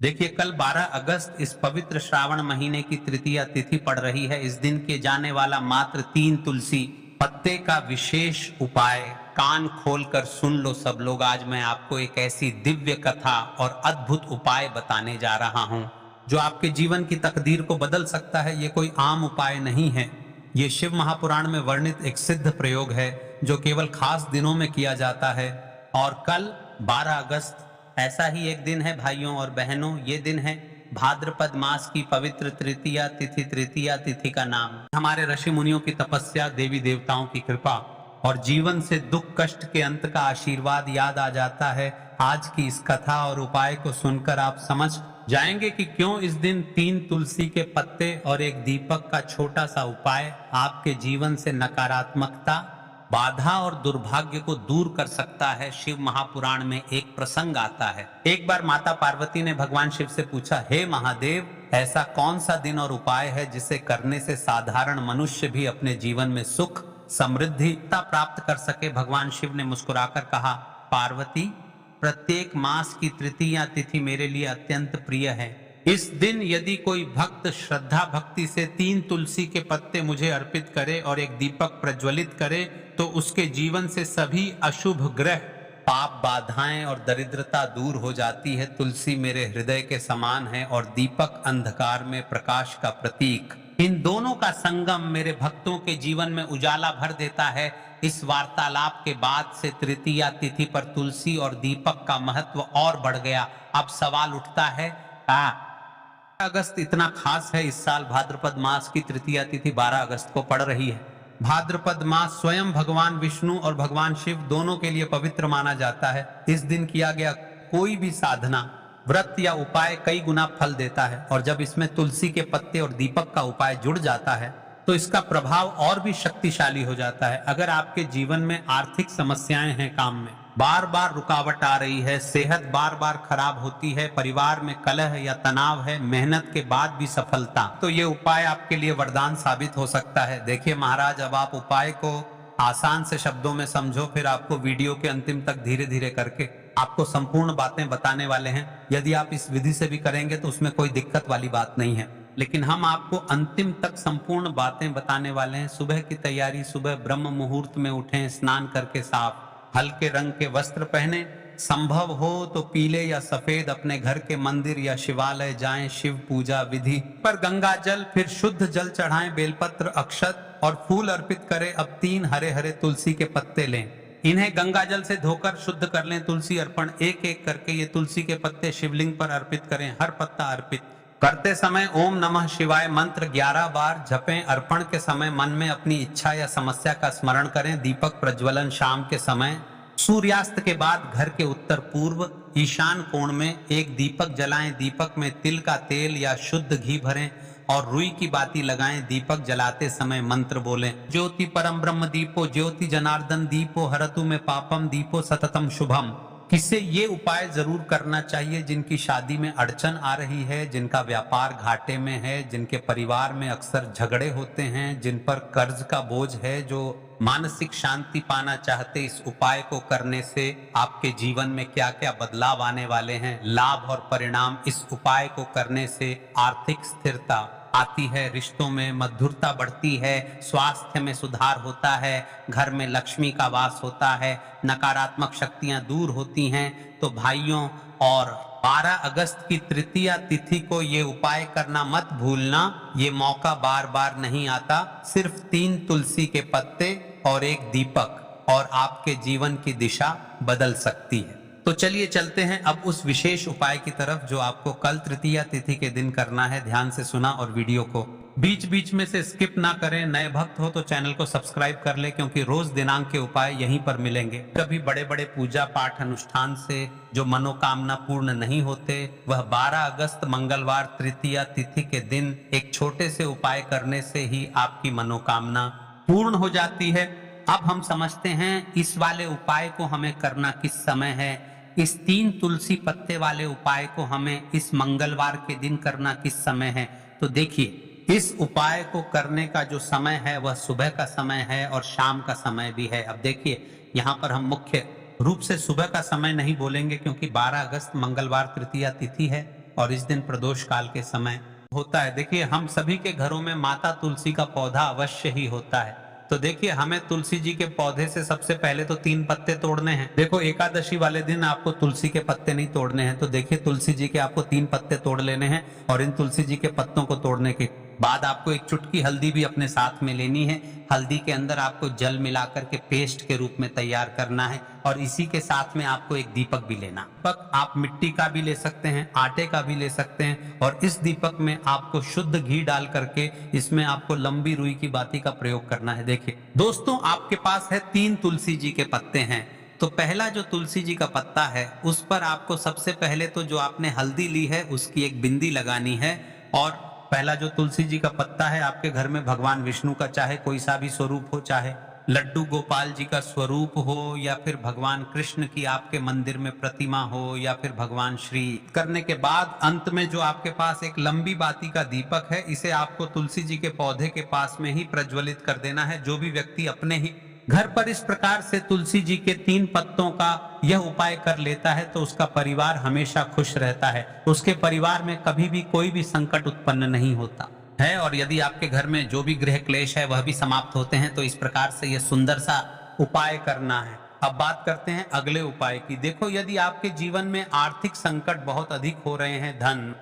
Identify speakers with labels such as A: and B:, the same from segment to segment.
A: देखिए, कल 12 अगस्त इस पवित्र श्रावण महीने की तृतीया तिथि पड़ रही है। इस दिन किए जाने वाला मात्र 3 तुलसी पत्ते का विशेष उपाय कान खोलकर सुन लो सब लोग। आज मैं आपको एक ऐसी दिव्य कथा और अद्भुत उपाय बताने जा रहा हूं जो आपके जीवन की तकदीर को बदल सकता है। ये कोई आम उपाय नहीं है। ये शिव महापुराण में वर्णित एक सिद्ध प्रयोग है जो केवल खास दिनों में किया जाता है। और कल 12 अगस्त ऐसा ही एक दिन है भाइयों और बहनों। ये दिन है भाद्रपद मास की पवित्र तृतीया तिथि। तृतीया तिथि का नाम हमारे ऋषि मुनियों की तपस्या, देवी देवताओं की कृपा और जीवन से दुख कष्ट के अंत का आशीर्वाद याद आ जाता है। आज की इस कथा और उपाय को सुनकर आप समझ जाएंगे कि क्यों इस दिन 3 तुलसी के पत्ते और एक दीपक का छोटा सा उपाय आपके जीवन से नकारात्मकता, बाधा और दुर्भाग्य को दूर कर सकता है। शिव महापुराण में एक प्रसंग आता है। एक बार माता पार्वती ने भगवान शिव से पूछा, हे महादेव, ऐसा कौन सा दिन और उपाय है जिसे करने से साधारण मनुष्य भी अपने जीवन में सुख समृद्धि प्राप्त कर सके। भगवान शिव ने मुस्कुराकर कहा, पार्वती, प्रत्येक मास की तृतीया तिथि मेरे लिए अत्यंत प्रिय है। इस दिन यदि कोई भक्त श्रद्धा भक्ति से 3 तुलसी के पत्ते मुझे अर्पित करे और एक दीपक प्रज्वलित करे तो उसके जीवन से सभी अशुभ ग्रह, पाप, बाधाएं और दरिद्रता दूर हो जाती है। तुलसी मेरे हृदय के समान है और दीपक अंधकार में प्रकाश का प्रतीक। इन दोनों का संगम मेरे भक्तों के जीवन में उजाला भर देता है। इस वार्तालाप के बाद से तृतीया तिथि पर तुलसी और दीपक का महत्व और बढ़ गया। अब सवाल उठता है, 12 अगस्त इतना खास है? इस साल भाद्रपद मास की तृतीया तिथि 12 अगस्त को पड़ रही है। भाद्रपद मास स्वयं भगवान विष्णु और भगवान शिव दोनों के लिए पवित्र माना जाता है। इस दिन किया गया कोई भी साधना, व्रत या उपाय कई गुना फल देता है। और जब इसमें तुलसी के पत्ते और दीपक का उपाय जुड़ जाता है तो इसका प्रभाव और भी शक्तिशाली हो जाता है। अगर आपके जीवन में आर्थिक समस्याएं हैं, काम में बार बार रुकावट आ रही है, सेहत बार बार खराब होती है, परिवार में कलह या तनाव है, मेहनत के बाद भी सफलता, तो ये उपाय आपके लिए वरदान साबित हो सकता है। देखिए महाराज, अब आप उपाय को आसान से शब्दों में समझो, फिर आपको वीडियो के अंतिम तक धीरे धीरे करके आपको संपूर्ण बातें बताने वाले हैं। यदि आप इस विधि से भी करेंगे तो उसमें कोई दिक्कत वाली बात नहीं है, लेकिन हम आपको अंतिम तक संपूर्ण बातें बताने वाले हैं। सुबह की तैयारी, सुबह ब्रह्म मुहूर्त में उठें, स्नान करके साफ हल्के रंग के वस्त्र पहने, संभव हो तो पीले या सफेद, अपने घर के मंदिर या शिवालय जाएं, शिव पूजा विधि पर गंगा जल, फिर शुद्ध जल चढ़ाएं, बेलपत्र, अक्षत और फूल अर्पित करें। अब 3 हरे हरे तुलसी के पत्ते लें, इन्हें गंगा जल से धोकर शुद्ध कर लें। तुलसी अर्पण एक एक करके ये तुलसी के पत्ते शिवलिंग पर अर्पित करें। हर पत्ता अर्पित करते समय ओम नमः शिवाय मंत्र 11 बार जपें। अर्पण के समय मन में अपनी इच्छा या समस्या का स्मरण करें। दीपक प्रज्वलन शाम के समय सूर्यास्त के बाद घर के उत्तर पूर्व ईशान कोण में एक दीपक जलाएं। दीपक में तिल का तेल या शुद्ध घी भरें और रुई की बाती लगाएं। दीपक जलाते समय मंत्र बोलें, ज्योति परम ब्रह्म दीपो ज्योति जनार्दन दीपो हरतु में पापम दीपो सततम शुभम। किसे ये उपाय जरूर करना चाहिए जिनकी शादी में अड़चन आ रही है, जिनका व्यापार घाटे में है, जिनके परिवार में अक्सर झगड़े होते हैं, जिन पर कर्ज का बोझ है, जो मानसिक शांति पाना चाहते। इस उपाय को करने से आपके जीवन में क्या क्या बदलाव आने वाले हैं, लाभ और परिणाम। इस उपाय को करने से आर्थिक स्थिरता आती है, रिश्तों में मधुरता बढ़ती है, स्वास्थ्य में सुधार होता है, घर में लक्ष्मी का वास होता है, नकारात्मक शक्तियां दूर होती हैं। तो भाइयों, और 12 अगस्त की तृतीया तिथि को ये उपाय करना मत भूलना। ये मौका बार बार नहीं आता। सिर्फ 3 तुलसी के पत्ते और एक दीपक और आपके जीवन की दिशा बदल सकती है। तो चलिए चलते हैं अब उस विशेष उपाय की तरफ जो आपको कल तृतीया तिथि के दिन करना है। ध्यान से सुना और वीडियो को बीच बीच में से स्किप ना करें। नए भक्त हो तो चैनल को सब्सक्राइब कर ले, क्योंकि रोज दिनांक के उपाय यहीं पर मिलेंगे। कभी बड़े बड़े पूजा पाठ अनुष्ठान से जो मनोकामना पूर्ण नहीं होते, वह 12 अगस्त मंगलवार तृतीया तिथि के दिन एक छोटे से उपाय करने से ही आपकी मनोकामना पूर्ण हो जाती है। अब हम समझते हैं इस वाले उपाय को हमें करना किस समय है। इस 3 तुलसी पत्ते वाले उपाय को हमें इस मंगलवार के दिन करना किस समय है। तो देखिए, इस उपाय को करने का जो समय है वह सुबह का समय है और शाम का समय भी है। अब देखिए, यहाँ पर हम मुख्य रूप से सुबह का समय नहीं बोलेंगे, क्योंकि 12 अगस्त मंगलवार तृतीया तिथि है और इस दिन प्रदोष काल के समय होता है। देखिए हम सभी के घरों में माता तुलसी का पौधा अवश्य ही होता है। तो देखिए हमें तुलसी जी के पौधे से सबसे पहले तो 3 पत्ते तोड़ने हैं। देखो एकादशी वाले दिन आपको तुलसी के पत्ते नहीं तोड़ने हैं। तो देखिए तुलसी जी के आपको 3 पत्ते तोड़ लेने हैं और इन तुलसी जी के पत्तों को तोड़ने के बाद आपको एक चुटकी हल्दी भी अपने साथ में लेनी है। हल्दी के अंदर आपको जल मिलाकर के पेस्ट के रूप में तैयार करना है और इसी के साथ में आपको एक दीपक भी लेना। दीपक आप मिट्टी का भी ले सकते हैं, आटे का भी ले सकते हैं और इस दीपक में आपको शुद्ध घी डाल करके इसमें आपको लंबी रुई की बाती का प्रयोग करना है। देखिए दोस्तों आपके पास है 3 तुलसी जी के पत्ते हैं। तो पहला जो तुलसी जी का पत्ता है उस पर आपको सबसे पहले तो जो आपने हल्दी ली है उसकी एक बिंदी लगानी है। और पहला जो तुलसी जी का पत्ता है आपके घर में भगवान विष्णु का चाहे कोई सा भी स्वरूप हो, चाहे लड्डू गोपाल जी का स्वरूप हो या फिर भगवान कृष्ण की आपके मंदिर में प्रतिमा हो या फिर भगवान श्री, करने के बाद अंत में जो आपके पास एक लंबी बाती का दीपक है इसे आपको तुलसी जी के पौधे के पास में ही प्रज्वलित कर देना है। जो भी व्यक्ति अपने ही घर पर इस प्रकार से तुलसी जी के 3 पत्तों का यह उपाय कर लेता है तो उसका परिवार हमेशा खुश रहता है, उसके परिवार में कभी भी कोई भी संकट उत्पन्न नहीं होता है और यदि आपके घर में जो भी गृह क्लेश है वह भी समाप्त होते हैं। तो इस प्रकार से यह सुंदर सा उपाय करना है। अब बात करते हैं अगले उपाय की। देखो यदि आपके जीवन में आर्थिक संकट बहुत अधिक हो रहे हैं, धन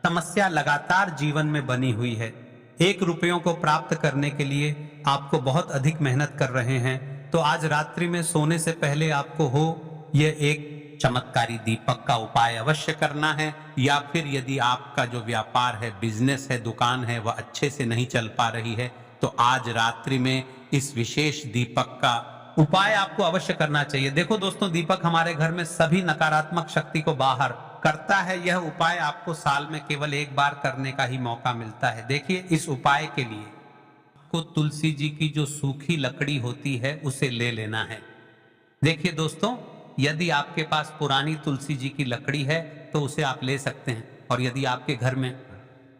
A: समस्या लगातार जीवन में बनी हुई है, 1 रुपयों को प्राप्त करने के लिए आपको बहुत अधिक मेहनत कर रहे हैं, तो आज रात्रि में सोने से पहले आपको हो यह एक चमत्कारी दीपक का उपाय अवश्य करना है। या फिर यदि आपका जो व्यापार है, बिजनेस है, दुकान है वह अच्छे से नहीं चल पा रही है तो आज रात्रि में इस विशेष दीपक का उपाय आपको अवश्य करना चाहिए। देखो दोस्तों दीपक हमारे घर में सभी नकारात्मक शक्ति को बाहर करता है। यह उपाय आपको साल में केवल 1 बार करने का ही मौका मिलता है। देखिए इस उपाय के लिए आपको तुलसी जी की जो सूखी लकड़ी होती है उसे ले लेना है। देखिए दोस्तों यदि आपके पास पुरानी तुलसी जी की लकड़ी है तो उसे आप ले सकते हैं और यदि आपके घर में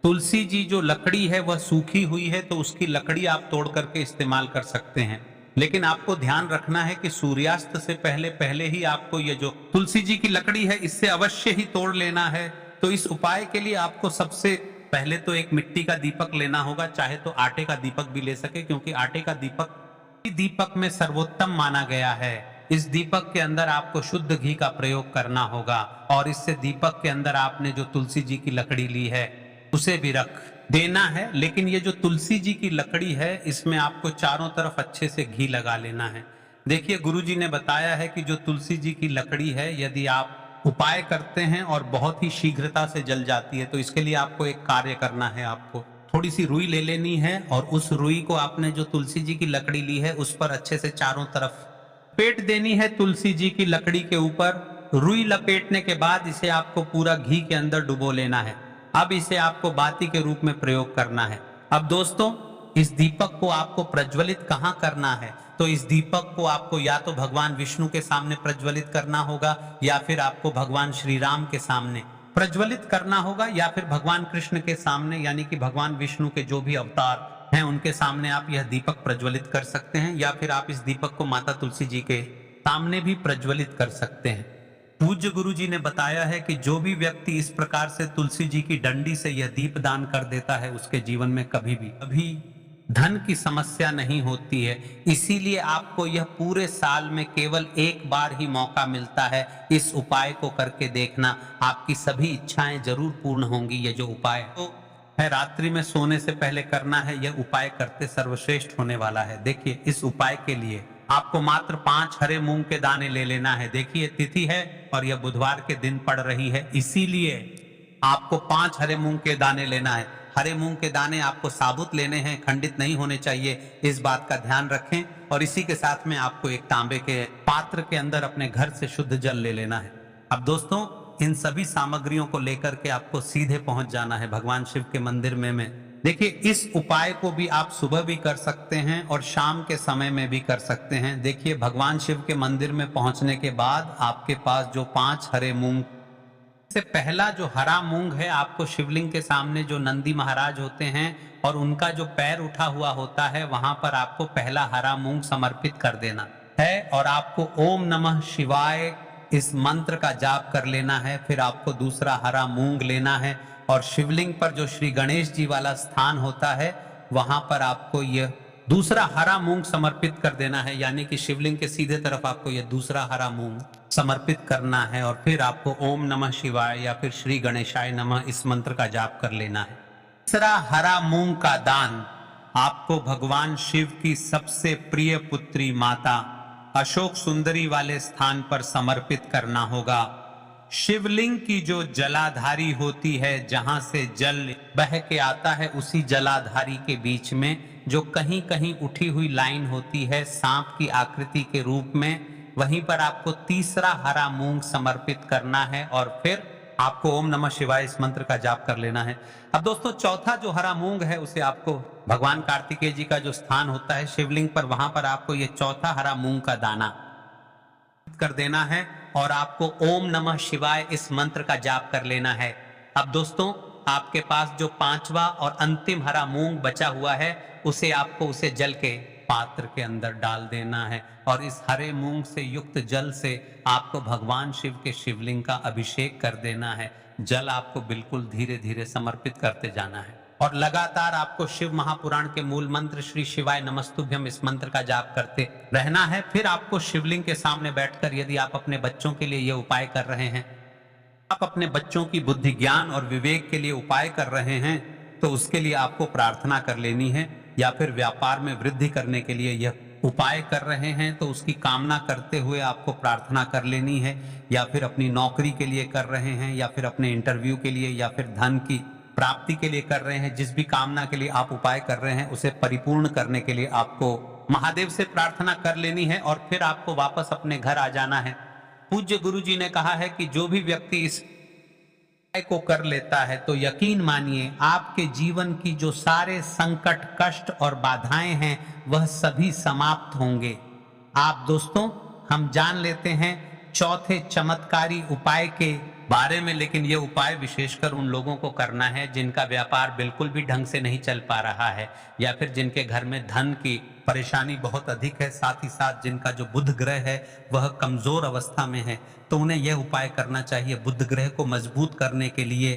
A: तुलसी जी जो लकड़ी है वह सूखी हुई है तो उसकी लकड़ी आप तोड़ करके इस्तेमाल कर सकते हैं। लेकिन आपको ध्यान रखना है कि सूर्यास्त से पहले पहले ही आपको ये जो तुलसी जी की लकड़ी है इससे अवश्य ही तोड़ लेना है। तो इस उपाय के लिए आपको सबसे पहले तो एक मिट्टी का दीपक लेना होगा, चाहे तो आटे का दीपक भी ले सके क्योंकि आटे का दीपक में सर्वोत्तम माना गया है। इस दीपक के अंदर आपको शुद्ध घी का प्रयोग करना होगा और इससे दीपक के अंदर आपने जो तुलसी जी की लकड़ी ली है उसे भी रख देना है। लेकिन ये जो तुलसी जी की लकड़ी है इसमें आपको चारों तरफ अच्छे से घी लगा लेना है। देखिए गुरुजी ने बताया है कि जो तुलसी जी की लकड़ी है यदि आप उपाय करते हैं और बहुत ही शीघ्रता से जल जाती है तो इसके लिए आपको एक कार्य करना है। आपको थोड़ी सी रुई ले लेनी है और उस रुई को आपने जो तुलसी जी की लकड़ी ली है उस पर अच्छे से चारों तरफ लपेट देनी है। तुलसी जी की लकड़ी के ऊपर रुई लपेटने के बाद इसे आपको पूरा घी के अंदर डुबो लेना है। अब इसे आपको बाती के रूप में प्रयोग करना है। अब दोस्तों इस दीपक को आपको प्रज्वलित कहाँ करना है? तो इस दीपक को आपको या तो भगवान विष्णु के सामने प्रज्वलित करना होगा या फिर आपको भगवान श्री राम के सामने प्रज्वलित करना होगा या फिर भगवान कृष्ण के सामने यानी कि भगवान विष्णु के जो भी अवतार हैं उनके सामने आप यह दीपक प्रज्वलित कर सकते हैं या फिर आप इस दीपक को माता तुलसी जी के सामने भी प्रज्वलित कर सकते हैं। पूज्य गुरु जी ने बताया है कि जो भी व्यक्ति इस प्रकार से तुलसी जी की डंडी से यह दीप दान कर देता है उसके जीवन में कभी धन की समस्या नहीं होती है। इसीलिए आपको यह पूरे साल में केवल 1 बार ही मौका मिलता है इस उपाय को करके देखना, आपकी सभी इच्छाएं जरूर पूर्ण होंगी। यह जो उपाय है रात्रि में सोने से पहले करना है, यह उपाय करते सर्वश्रेष्ठ होने वाला है। देखिए इस उपाय के लिए आपको मात्र 5 हरे मूंग के दाने ले लेना है। देखिए तिथि है और यह बुधवार के दिन पड़ रही है, इसीलिए आपको 5 हरे मूंग के दाने लेना है। हरे मूंग के दाने आपको साबुत लेने हैं, खंडित नहीं होने चाहिए, इस बात का ध्यान रखें। और इसी के साथ में आपको एक तांबे के पात्र के अंदर अपने घर से शुद्ध जल ले लेना है। अब दोस्तों इन सभी सामग्रियों को लेकर के आपको सीधे पहुंच जाना है भगवान शिव के मंदिर में। देखिए इस उपाय को भी आप सुबह भी कर सकते हैं और शाम के समय में भी कर सकते हैं। देखिए भगवान शिव के मंदिर में पहुंचने के बाद आपके पास जो 5 हरे मूंग से पहला जो हरा मूंग है आपको शिवलिंग के सामने जो नंदी महाराज होते हैं और उनका जो पैर उठा हुआ होता है वहां पर आपको पहला हरा मूंग समर्पित कर देना है और आपको ओम नमः शिवाय इस मंत्र का जाप कर लेना है। फिर आपको दूसरा हरा मूंग लेना है और शिवलिंग पर जो श्री गणेश जी वाला स्थान होता है वहां पर आपको यह दूसरा हरा मूंग समर्पित कर देना है, यानी कि शिवलिंग के सीधे तरफ आपको यह दूसरा हरा मूंग समर्पित करना है। और फिर आपको ओम नमः शिवाय या फिर श्री गणेशाय नमः इस मंत्र का जाप कर लेना है। तीसरा हरा मूंग का दान आपको भगवान शिव की सबसे प्रिय पुत्री माता अशोक सुंदरी वाले स्थान पर समर्पित करना होगा। शिवलिंग की जो जलाधारी होती है, जहां से जल बह के आता है, उसी जलाधारी के बीच में जो कहीं कहीं उठी हुई लाइन होती है सांप की आकृति के रूप में, वहीं पर आपको तीसरा हरा मूंग समर्पित करना है और फिर आपको ओम नमः शिवाय इस मंत्र का जाप कर लेना है। अब दोस्तों चौथा जो हरा मूंग है उसे आपको भगवान कार्तिकेय जी का जो स्थान होता है शिवलिंग पर, वहां पर आपको ये चौथा हरा मूंग का दाना कर देना है और आपको ओम नमः शिवाय इस मंत्र का जाप कर लेना है। अब दोस्तों आपके पास जो पांचवा और अंतिम हरा मूंग बचा हुआ है उसे आपको उसे जल के पात्र के अंदर डाल देना है और इस हरे मूंग से युक्त जल से आपको भगवान शिव के शिवलिंग का अभिषेक कर देना है। जल आपको बिल्कुल धीरे धीरे समर्पित करते जाना है और लगातार आपको शिव महापुराण के मूल मंत्र श्री शिवाय नमस्तुभ्यम इस मंत्र का जाप करते रहना है। फिर आपको शिवलिंग के सामने बैठकर, यदि आप अपने बच्चों के लिए यह उपाय कर रहे हैं, आप अपने बच्चों की बुद्धि ज्ञान और विवेक के लिए उपाय कर रहे हैं, तो उसके लिए आपको प्रार्थना कर लेनी है। या फिर व्यापार में वृद्धि करने के लिए यह उपाय कर रहे हैं तो उसकी कामना करते हुए आपको प्रार्थना कर लेनी है। या फिर अपनी नौकरी के लिए कर रहे हैं, या फिर अपने इंटरव्यू के लिए, या फिर धन की प्राप्ति के लिए कर रहे हैं, जिस भी कामना के लिए आप उपाय कर रहे हैं उसे परिपूर्ण करने के लिए आपको महादेव से प्रार्थना कर लेनी है और फिर आपको वापस अपने घर आ जाना है। पूज्य गुरु जी ने कहा है कि जो भी व्यक्ति इस को कर लेता है तो यकीन मानिए आपके जीवन की जो सारे संकट, कष्ट और बाधाएं हैं वह सभी समाप्त होंगे। आप दोस्तों हम जान लेते हैं चौथे चमत्कारी उपाय के बारे में, लेकिन यह उपाय विशेषकर उन लोगों को करना है जिनका व्यापार बिल्कुल भी ढंग से नहीं चल पा रहा है, या फिर जिनके घर में धन की परेशानी बहुत अधिक है, साथ ही साथ जिनका जो बुध ग्रह है वह कमजोर अवस्था में है, तो उन्हें यह उपाय करना चाहिए। बुध ग्रह को मजबूत करने के लिए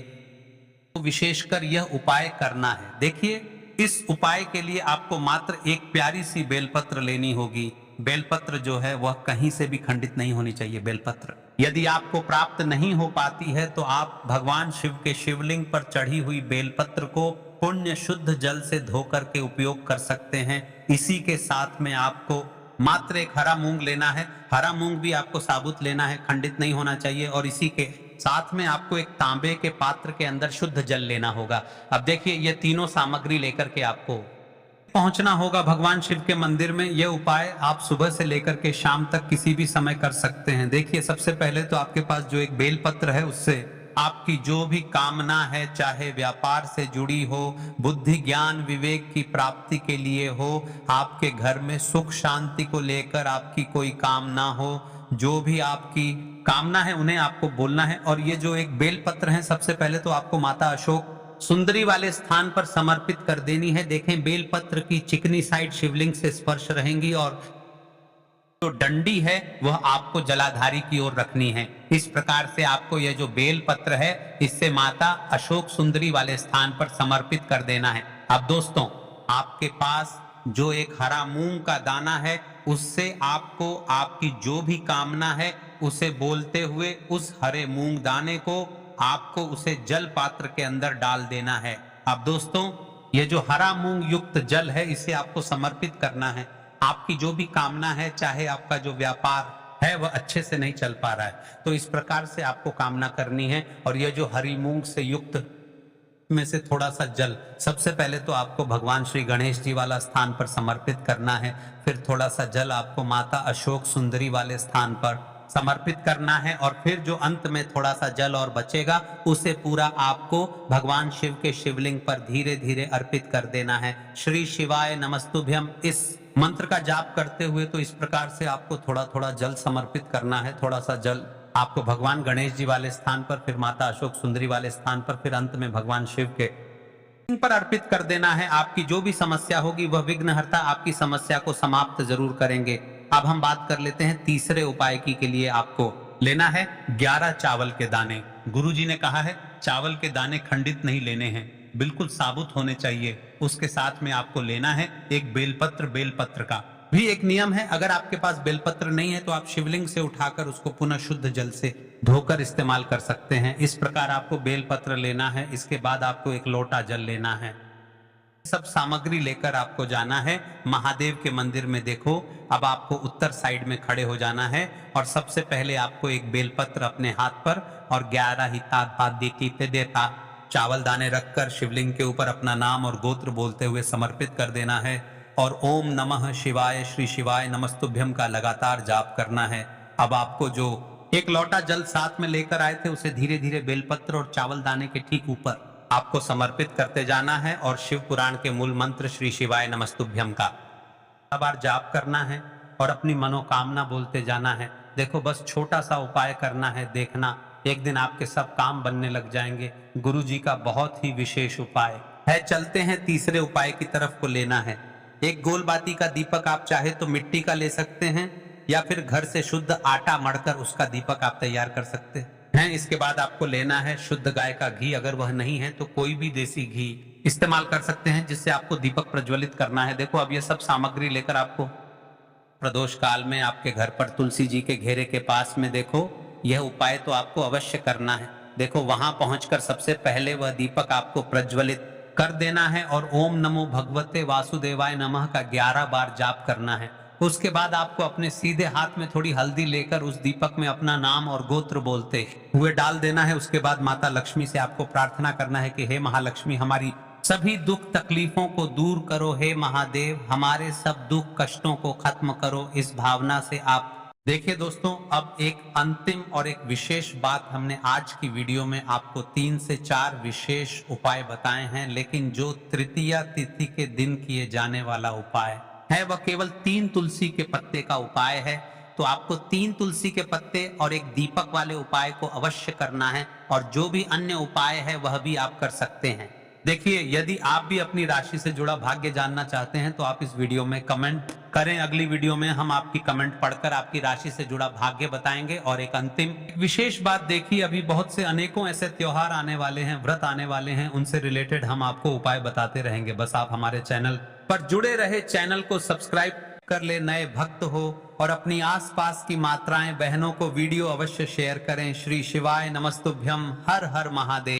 A: तो विशेषकर यह उपाय करना है। देखिए इस उपाय के लिए आपको मात्र एक प्यारी सी बेलपत्र लेनी होगी। बेलपत्र जो है वह कहीं से भी खंडित नहीं होनी चाहिए। बेलपत्र यदि आपको प्राप्त नहीं हो पाती है तो आप भगवान शिव के शिवलिंग पर चढ़ी हुई बेलपत्र को पुण्य शुद्ध जल से धोकर के उपयोग कर सकते हैं। इसी के साथ में आपको मात्र एक हरा मूंग लेना है। हरा मूंग भी आपको साबुत लेना है, खंडित नहीं होना चाहिए। और इसी के साथ में आपको एक तांबे के पात्र के अंदर शुद्ध जल लेना होगा। अब देखिए ये तीनों सामग्री लेकर के आपको पहुंचना होगा भगवान शिव के मंदिर में। यह उपाय आप सुबह से लेकर के शाम तक किसी भी समय कर सकते हैं। देखिए सबसे पहले तो आपके पास जो एक बेलपत्र है उससे आपकी जो भी कामना है, चाहे व्यापार से जुड़ी हो, बुद्धि ज्ञान विवेक की प्राप्ति के लिए हो, आपके घर में सुख शांति को लेकर आपकी कोई कामना हो, जो भी आपकी कामना है उन्हें आपको बोलना है। और ये जो एक बेलपत्र है सबसे पहले तो आपको माता अशोक सुंदरी वाले स्थान पर समर्पित कर देनी है। देखें बेलपत्र की चिकनी साइड शिवलिंग से स्पर्श रहेंगी और जो डंडी है वह आपको जलाधारी की ओर रखनी है। इस प्रकार से आपको यह जो बेलपत्र है इससे माता अशोक सुंदरी वाले स्थान पर समर्पित कर देना है। अब दोस्तों आपके पास जो एक हरा मूंग का दाना है उससे आपको आपकी जो भी कामना है उसे बोलते हुए उस हरे मूंग दाने को आपको उसे जल पात्र के अंदर डाल देना है। अब दोस्तों ये जो हरा मूंग युक्त जल है इसे आपको समर्पित करना है। आपकी जो भी कामना है, चाहे आपका जो व्यापार है वह अच्छे से नहीं चल पा रहा है तो इस प्रकार से आपको कामना करनी है। और यह जो हरी मूंग से युक्त में से थोड़ा सा जल सबसे पहले तो आपको भगवान श्री गणेश जी वाला स्थान पर समर्पित करना है। फिर थोड़ा सा जल आपको माता अशोक सुंदरी वाले स्थान पर समर्पित करना है और फिर जो अंत में थोड़ा सा जल और बचेगा उसे पूरा आपको भगवान शिव के शिवलिंग पर धीरे धीरे अर्पित कर देना है। श्री शिवाय नमस्तुभ्यम इस मंत्र का जाप करते हुए तो इस प्रकार से आपको थोड़ा थोड़ा जल समर्पित करना है। थोड़ा सा जल आपको भगवान गणेश जी वाले स्थान पर, फिर माता अशोक सुंदरी वाले स्थान पर, फिर अंत में भगवान शिव के पर अर्पित कर देना है। आपकी जो भी समस्या होगी वह विघ्नहर्ता आपकी समस्या को समाप्त जरूर करेंगे। अब हम बात कर लेते हैं तीसरे उपाय की के लिए आपको लेना है 11 चावल के दाने। गुरुजी ने कहा है चावल के दाने खंडित नहीं लेने हैं, बिल्कुल साबुत होने चाहिए। उसके साथ में आपको लेना है एक बेलपत्र का भी एक नियम है। अगर आपके पास बेलपत्र नहीं है तो आप शिवलिंग से उठाकर उसको पुनः शुद्ध जल से धोकर इस्तेमाल कर सकते हैं। इस प्रकार आपको बेलपत्र लेना है। इसके बाद आपको एक लोटा जल लेना है। सब सामग्री लेकर आपको जाना है महादेव के मंदिर में। देखो अब आपको उत्तर साइड में खड़े हो जाना है और सबसे पहले आपको एक बेलपत्र अपने हाथ पर और 11 ही देता चावल दाने रखकर शिवलिंग के ऊपर अपना नाम और गोत्र बोलते हुए समर्पित कर देना है और ओम नमः शिवाय श्री शिवाय नमस्तुभ्यम का लगातार जाप करना है। अब आपको जो एक लोटा जल साथ में लेकर आए थे उसे धीरे धीरे बेलपत्र और चावल दाने के ठीक ऊपर आपको समर्पित करते जाना है और शिव पुराण के मूल मंत्र श्री शिवाय नमस्तुभ्यम का बार जाप करना है और अपनी मनोकामना बोलते जाना है। देखो बस छोटा सा उपाय करना है, देखना एक दिन आपके सब काम बनने लग जाएंगे। गुरु जी का बहुत ही विशेष उपाय है। चलते हैं तीसरे उपाय की तरफ को लेना है। एक गोलबाती का दीपक आप चाहे तो मिट्टी का ले सकते हैं या फिर घर से शुद्ध आटा मढ़कर उसका दीपक आप तैयार कर सकते हैं। इसके बाद आपको लेना है शुद्ध गाय का घी। अगर वह नहीं है तो कोई भी देसी घी इस्तेमाल कर सकते हैं जिससे आपको दीपक प्रज्वलित करना है। देखो अब ये सब सामग्री लेकर आपको प्रदोष काल में आपके घर पर तुलसी जी के घेरे के पास में देखो यह उपाय तो आपको अवश्य करना है। देखो वहां पहुंचकर सबसे पहले वह दीपक आपको प्रज्वलित कर देना है और ओम नमो भगवते वासुदेवाय नमः का 11 बार जाप करना है। उसके बाद आपको अपने सीधे हाथ में थोड़ी हल्दी लेकर उस दीपक में अपना नाम और गोत्र बोलते हुए डाल देना है। उसके बाद माता लक्ष्मी से आपको प्रार्थना करना है कि हे महालक्ष्मी हमारी सभी दुख तकलीफों को दूर करो, हे महादेव हमारे सब दुख कष्टों को खत्म करो। इस भावना से आप देखिए दोस्तों, अब एक अंतिम और एक विशेष बात हमने आज की वीडियो में आपको 3 से 4 विशेष उपाय बताए हैं, लेकिन जो तृतीया तिथि के दिन किए जाने वाला उपाय है वह केवल 3 तुलसी के पत्ते का उपाय है। तो आपको 3 तुलसी के पत्ते और एक दीपक वाले उपाय को अवश्य करना है और जो भी अन्य उपाय है वह भी आप कर सकते हैं। देखिए यदि आप भी अपनी राशि से जुड़ा भाग्य जानना चाहते हैं तो आप इस वीडियो में कमेंट करें। अगली वीडियो में हम आपकी कमेंट पढ़कर आपकी राशि से जुड़ा भाग्य बताएंगे। और एक अंतिम विशेष बात देखिए, अभी बहुत से अनेकों ऐसे त्योहार आने वाले हैं, व्रत आने वाले हैं, उनसे रिलेटेड हम आपको उपाय बताते रहेंगे। बस आप हमारे चैनल पर जुड़े रहे, चैनल को सब्सक्राइब कर ले, नए भक्त हो और अपनी आसपास की मात्राएं बहनों को वीडियो अवश्य शेयर करें। श्री शिवाय नमस्तुभ्यम। हर हर महादेव।